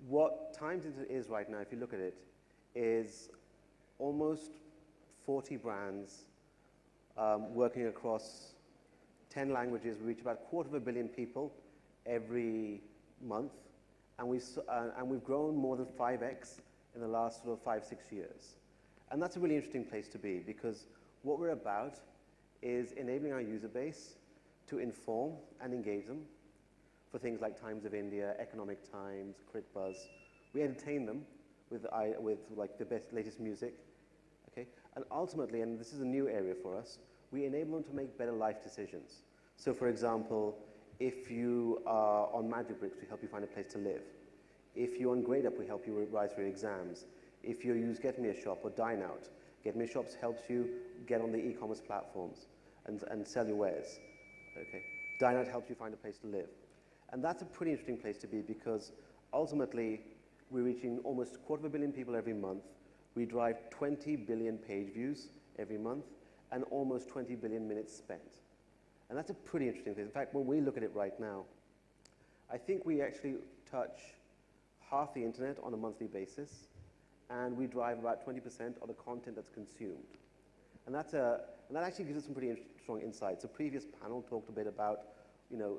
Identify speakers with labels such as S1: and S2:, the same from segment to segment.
S1: What Times is right now, if you look at it, is almost 40 brands working across 10 languages. We reach about 250 million people every month, and we've grown more than 5x in the last sort of 5-6 years. And that's a really interesting place to be, because what we're about is enabling our user base to inform and engage them for things like Times of India, Economic Times, CritBuzz. We entertain them with like the best, latest music, okay? And ultimately, and this is a new area for us, we enable them to make better life decisions. So for example, if you are on Magic Bricks, we help you find a place to live. If you're on GradeUp, we help you revise for your exams. If you use Get Me a Shop or Dine Out, Get Me a Shop helps you get on the e-commerce platforms and sell your wares, okay? Dine Out helps you find a place to live. And that's a pretty interesting place to be, because ultimately, we're reaching almost 250 million people every month. We drive 20 billion page views every month and almost 20 billion minutes spent. And that's a pretty interesting thing. In fact, when we look at it right now, I think we actually touch half the internet on a monthly basis, and we drive about 20% of the content that's consumed. And that actually gives us some pretty strong insights. A previous panel talked a bit about,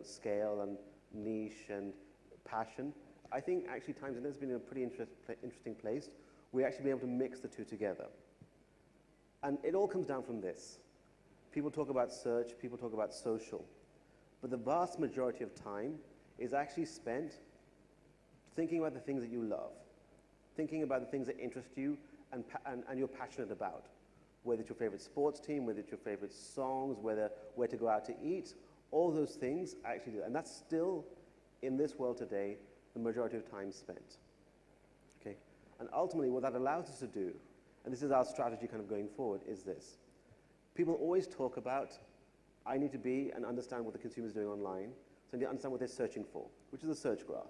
S1: scale and niche and passion. I think actually Times Internet has been in a pretty interesting place. We're actually being able to mix the two together. And it all comes down from this. People talk about search, people talk about social, but the vast majority of time is actually spent thinking about the things that you love, thinking about the things that interest you and you're passionate about, whether it's your favorite sports team, whether it's your favorite songs, where to go out to eat, all those things actually do. And that's still, in this world today, the majority of time spent, okay? And ultimately, what that allows us to do, and this is our strategy kind of going forward, is this. People always talk about, I need to be and understand what the consumer is doing online, so I need to understand what they're searching for, which is a search graph.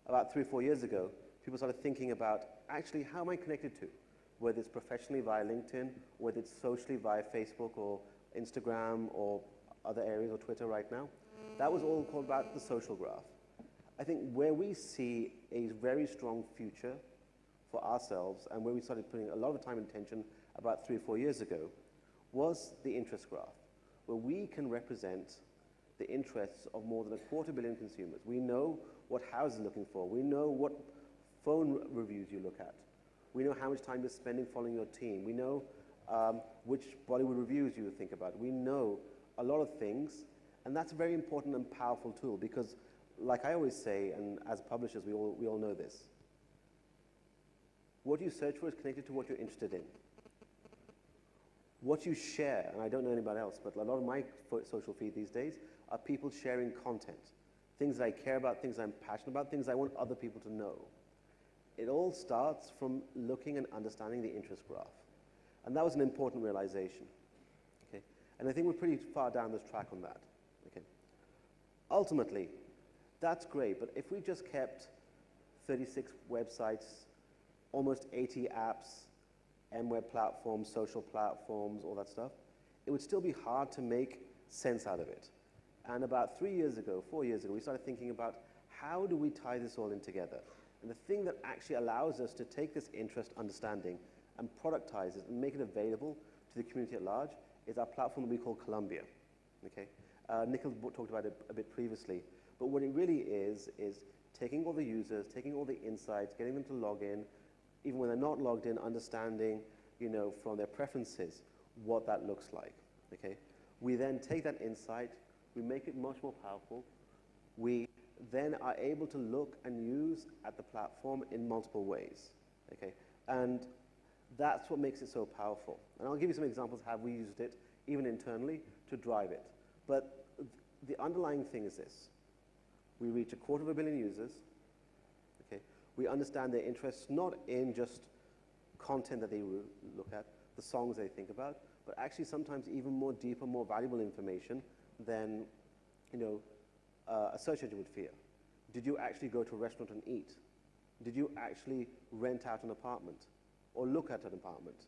S1: About 3 or 4 years ago, people started thinking about, actually, how am I connected to? Whether it's professionally via LinkedIn, whether it's socially via Facebook or Instagram or other areas, or Twitter right now. That was all called about the social graph. I think where we see a very strong future for ourselves, and where we started putting a lot of time and attention about 3 or 4 years ago, was the interest graph, where we can represent the interests of more than 250 million consumers. We know what house is looking for. We know what phone reviews you look at. We know how much time you're spending following your team. We know which Bollywood reviews you think about. We know a lot of things, and that's a very important and powerful tool, because like I always say, and as publishers, we all know this, what you search for is connected to what you're interested in. What you share, and I don't know anybody else, but a lot of my social feed these days are people sharing content, things I care about, things I'm passionate about, things I want other people to know. It all starts from looking and understanding the interest graph. And that was an important realization, okay? And I think we're pretty far down this track on that, okay? Ultimately, that's great, but if we just kept 36 websites, almost 80 apps, web platforms, social platforms, all that stuff, it would still be hard to make sense out of it. And about 3 years ago, 4 years ago, we started thinking about how do we tie this all in together? And the thing that actually allows us to take this interest, understanding, and productize it and make it available to the community at large is our platform that we call Columbia, okay? Nikhil talked about it a bit previously, but what it really is taking all the users, taking all the insights, getting them to log in, even when they're not logged in, understanding, from their preferences, what that looks like, okay? We then take that insight, we make it much more powerful, we then are able to look and use at the platform in multiple ways, okay? And that's what makes it so powerful. And I'll give you some examples of how we used it, even internally, to drive it. But the underlying thing is this. We reach 250 million users, okay? We understand their interests not in just content that they look at, the songs they think about, but actually sometimes even more deeper, more valuable information than, a search engine would fear. Did you actually go to a restaurant and eat? Did you actually rent out an apartment or look at an apartment?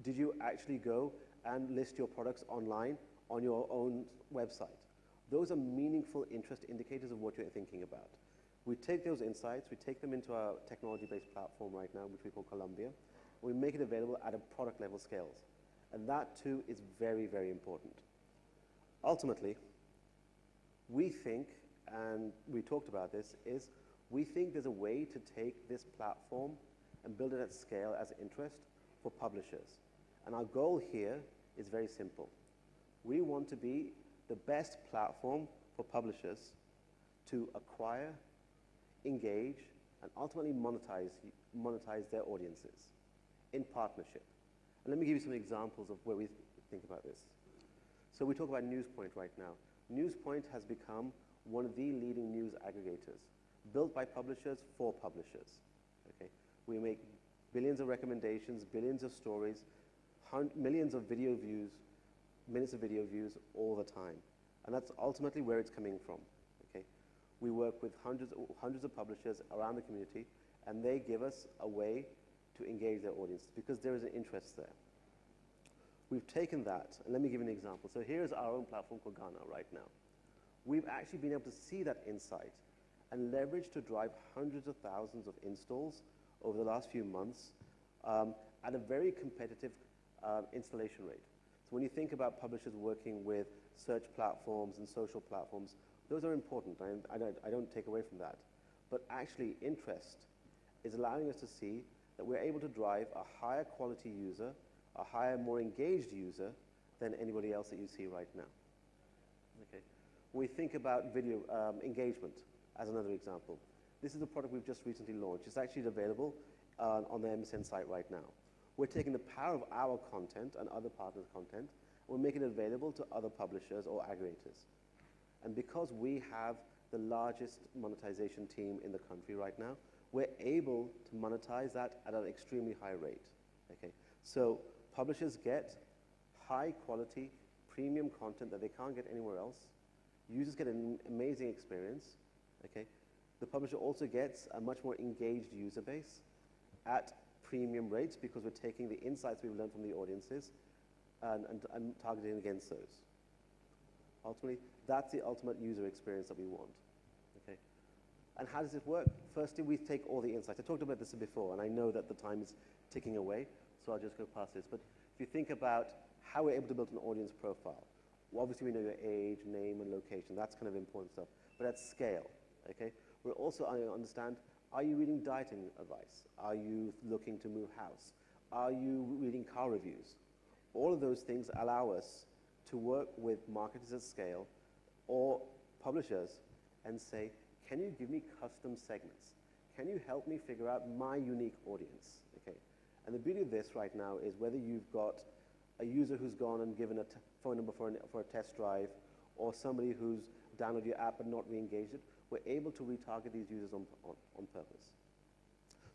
S1: Did you actually go and list your products online on your own website? Those are meaningful interest indicators of what you're thinking about. We take those insights, we take them into our technology-based platform right now, which we call Columbia, and we make it available at a product level scales. And that too is very, very important. Ultimately, we think, and we talked about this, is we think there's a way to take this platform and build it at scale as interest for publishers. And our goal here is very simple. We want to be the best platform for publishers to acquire, engage, and ultimately monetize their audiences in partnership. And let me give you some examples of where we think about this. So we talk about Newspoint right now. Newspoint has become one of the leading news aggregators, built by publishers for publishers. Okay? We make billions of recommendations, billions of stories, millions of video views, minutes of video views all the time. And that's ultimately where it's coming from. Okay? We work with hundreds of publishers around the community, and they give us a way to engage their audience because there is an interest there. We've taken that, and let me give you an example. So here's our own platform called Ghana right now. We've actually been able to see that insight and leverage to drive hundreds of thousands of installs over the last few months at a very competitive installation rate. So when you think about publishers working with search platforms and social platforms, those are important. I don't take away from that. But actually, interest is allowing us to see that we're able to drive a higher quality user, a higher, more engaged user than anybody else that you see right now. Okay. When we think about video engagement as another example, this is a product we've just recently launched. It's actually available on the MSN site right now. We're taking the power of our content and other partners' content, and we're making it available to other publishers or aggregators. And because we have the largest monetization team in the country right now, we're able to monetize that at an extremely high rate. Okay? So publishers get high quality, premium content that they can't get anywhere else. Users get an amazing experience. Okay? The publisher also gets a much more engaged user base at premium rates because we're taking the insights we've learned from the audiences and targeting against those. Ultimately, that's the ultimate user experience that we want. Okay? And how does it work? Firstly, we take all the insights. I talked about this before, and I know that the time is ticking away, so I'll just go past this. But if you think about how we're able to build an audience profile, well, obviously we know your age, name, and location. That's kind of important stuff. But at scale, okay? We're also understand, are you reading dieting advice? Are you looking to move house? Are you reading car reviews? All of those things allow us to work with marketers at scale or publishers and say, can you give me custom segments? Can you help me figure out my unique audience? Okay. And the beauty of this right now is whether you've got a user who's gone and given a phone number for a test drive or somebody who's downloaded your app but not re-engaged it, we're able to retarget these users on purpose.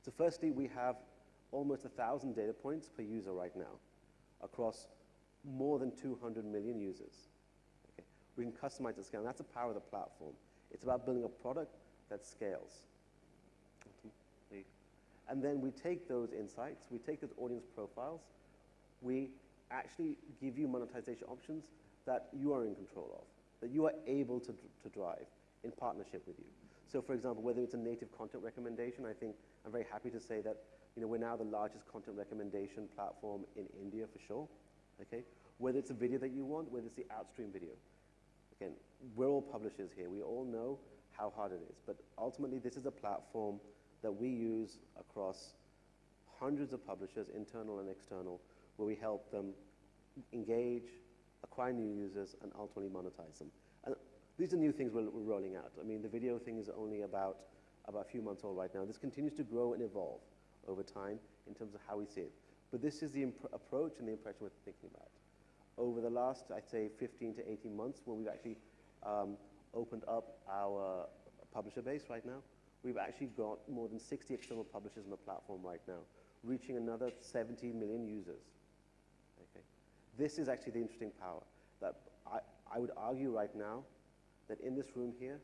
S1: So firstly, we have almost 1,000 data points per user right now across more than 200 million users. Okay. We can customize the scale, and that's the power of the platform. It's about building a product that scales. And then we take those insights, we take those audience profiles, we actually give you monetization options that you are in control of, that you are able to drive in partnership with you. So for example, whether it's a native content recommendation, I think I'm very happy to say that we're now the largest content recommendation platform in India for sure. Okay? Whether it's a video that you want, whether it's the outstream video. Again, we're all publishers here. We all know how hard it is. But ultimately, this is a platform that we use across hundreds of publishers, internal and external, where we help them engage, acquire new users, and ultimately monetize them. And these are new things we're rolling out. I mean, the video thing is only about a few months old right now. This continues to grow and evolve over time in terms of how we see it. But this is the approach and the impression we're thinking about. Over the last, I'd say, 15 to 18 months, when we've actually opened up our publisher base right now, we've actually got more than 60 external publishers on the platform right now, reaching another 70 million users. Okay? This is actually the interesting power. That I would argue right now that in this room here,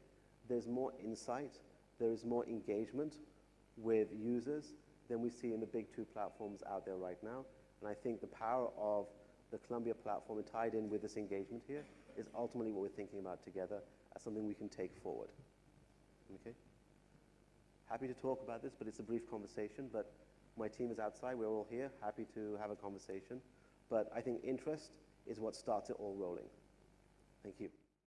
S1: there's more insight, there is more engagement with users than we see in the big two platforms out there right now. And I think the power of the Columbia platform and tied in with this engagement here is ultimately what we're thinking about together as something we can take forward. Okay? happy to talk about this, but it's a brief conversation. But my team is outside. We're all here, happy to have a conversation. But I think interest is what starts it all rolling. Thank you.